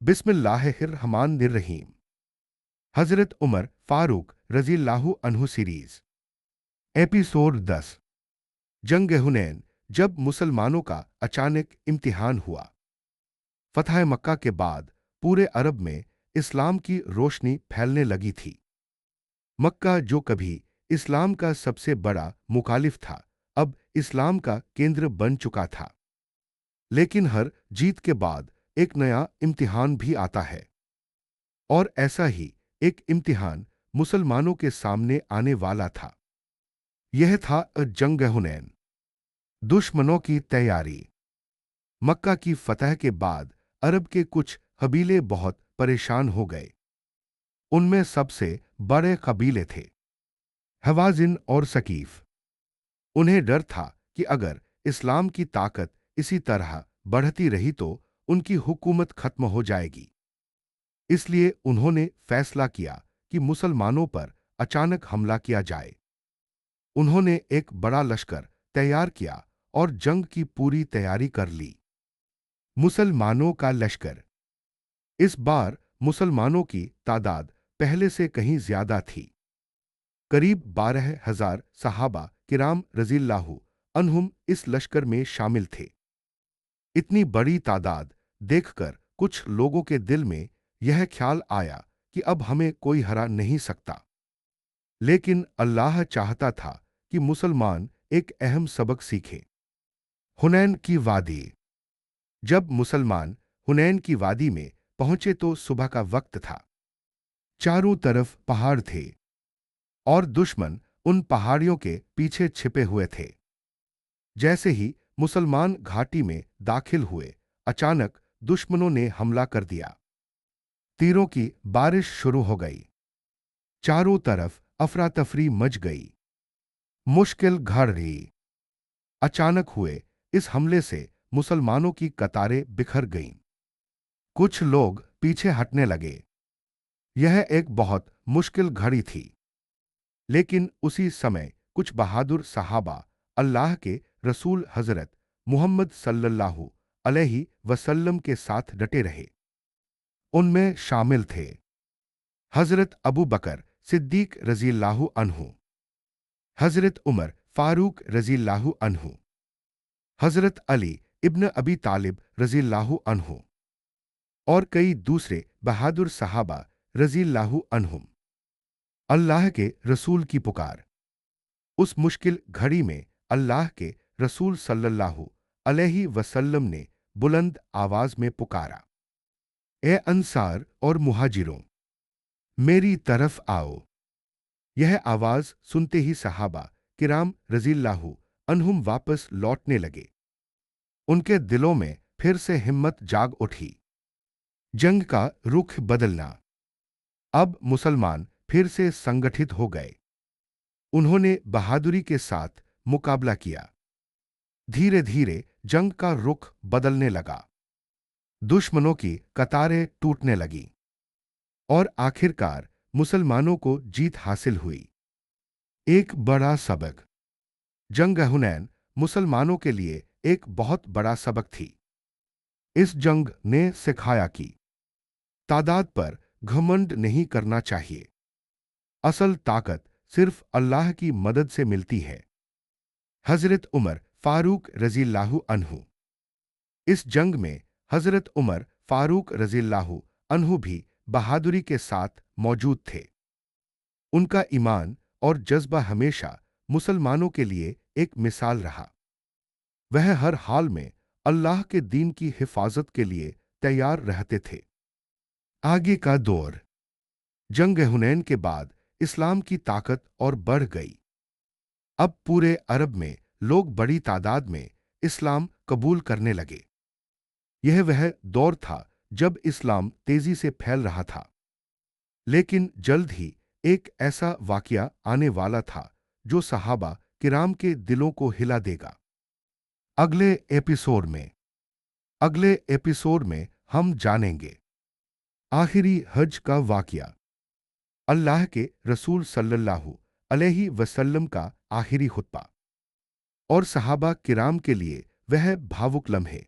बिस्मिल्लाहिर्रहमानिर्रहीम। हजरत उमर फारूक रज़ियल्लाहु अन्हु सीरीज, एपिसोड 10। जंग हुनैन। जब मुसलमानों का अचानक इम्तिहान हुआ। फतह मक्का के बाद पूरे अरब में इस्लाम की रोशनी फैलने लगी थी। मक्का, जो कभी इस्लाम का सबसे बड़ा मुखालिफ था, अब इस्लाम का केंद्र बन चुका था। लेकिन हर जीत के बाद एक नया इम्तिहान भी आता है, और ऐसा ही एक इम्तिहान मुसलमानों के सामने आने वाला था। यह था जंग हुनैन, दुश्मनों की तैयारी। मक्का की फतह के बाद अरब के कुछ कबीले बहुत परेशान हो गए। उनमें सबसे बड़े कबीले थे हवाजिन और सकीफ। उन्हें डर था कि अगर इस्लाम की ताकत इसी तरह बढ़ती रही तो उनकी हुकूमत खत्म हो जाएगी। इसलिए उन्होंने फैसला किया कि मुसलमानों पर अचानक हमला किया जाए। उन्होंने एक बड़ा लश्कर तैयार किया और जंग की पूरी तैयारी कर ली। मुसलमानों का लश्कर। इस बार मुसलमानों की तादाद पहले से कहीं ज्यादा थी। करीब 12,000 सहाबा किराम रज़ियल्लाहु अन्हुम इस लश्कर में शामिल थे। इतनी बड़ी तादाद देखकर कुछ लोगों के दिल में यह ख्याल आया कि अब हमें कोई हरा नहीं सकता। लेकिन अल्लाह चाहता था कि मुसलमान एक अहम सबक सीखे। हुनैन की वादी। जब मुसलमान हुनैन की वादी में पहुंचे तो सुबह का वक्त था। चारों तरफ पहाड़ थे और दुश्मन उन पहाड़ियों के पीछे छिपे हुए थे। जैसे ही मुसलमान घाटी में दाखिल हुए, अचानक दुश्मनों ने हमला कर दिया। तीरों की बारिश शुरू हो गई। चारों तरफ अफरा तफरी मच गई। मुश्किल घड़ रही। अचानक हुए इस हमले से मुसलमानों की कतारें बिखर गईं। कुछ लोग पीछे हटने लगे। यह एक बहुत मुश्किल घड़ी थी। लेकिन उसी समय कुछ बहादुर सहाबा अल्लाह के रसूल हजरत मुहम्मद सल्लल्लाहु अलैहि वसल्लम के साथ डटे रहे। उनमें शामिल थे हजरत अबू बकर सिद्दीक रज़ियल्लाहु अन्हु, हजरत उमर फारूक रज़ियल्लाहु अन्हु, हजरत अली इब्न अबी तालिब रज़ियल्लाहु अन्हु और कई दूसरे बहादुर सहाबा रज़ियल्लाहु अन्हुम। अल्लाह के रसूल की पुकार। उस मुश्किल घड़ी में अल्लाह के रसूल सल्लल्लाहु अलैहि वसल्लम ने बुलंद आवाज में पुकारा, ए अंसार और मुहाजिरों, मेरी तरफ आओ। यह आवाज सुनते ही सहाबा किराम रज़ियल्लाहु अन्हुम वापस लौटने लगे। उनके दिलों में फिर से हिम्मत जाग उठी। जंग का रुख बदलना। अब मुसलमान फिर से संगठित हो गए। उन्होंने बहादुरी के साथ मुकाबला किया। धीरे धीरे जंग का रुख बदलने लगा। दुश्मनों की कतारें टूटने लगीं और आखिरकार मुसलमानों को जीत हासिल हुई। एक बड़ा सबक। जंग हुनैन मुसलमानों के लिए एक बहुत बड़ा सबक थी। इस जंग ने सिखाया कि तादाद पर घमंड नहीं करना चाहिए। असल ताकत सिर्फ अल्लाह की मदद से मिलती है। हजरत उमर फारूक रज़ियल्लाहु अन्हु। इस जंग में हजरत उमर फारूक रज़ियल्लाहु अन्हु भी बहादुरी के साथ मौजूद थे। उनका ईमान और जज्बा हमेशा मुसलमानों के लिए एक मिसाल रहा। वह हर हाल में अल्लाह के दीन की हिफाजत के लिए तैयार रहते थे। आगे का दौर। जंग हुनैन के बाद इस्लाम की ताकत और बढ़ गई। अब पूरे अरब में लोग बड़ी तादाद में इस्लाम कबूल करने लगे। यह वह दौर था जब इस्लाम तेजी से फैल रहा था। लेकिन जल्द ही एक ऐसा वाकया आने वाला था जो सहाबा किराम के दिलों को हिला देगा। अगले एपिसोड में हम जानेंगे आखिरी हज का वाकया, अल्लाह के रसूल सल्लल्लाहु अलैहि वसल्लम का आखिरी खुतबा और सहाबा किराम के लिए वह भावुक लम्हे।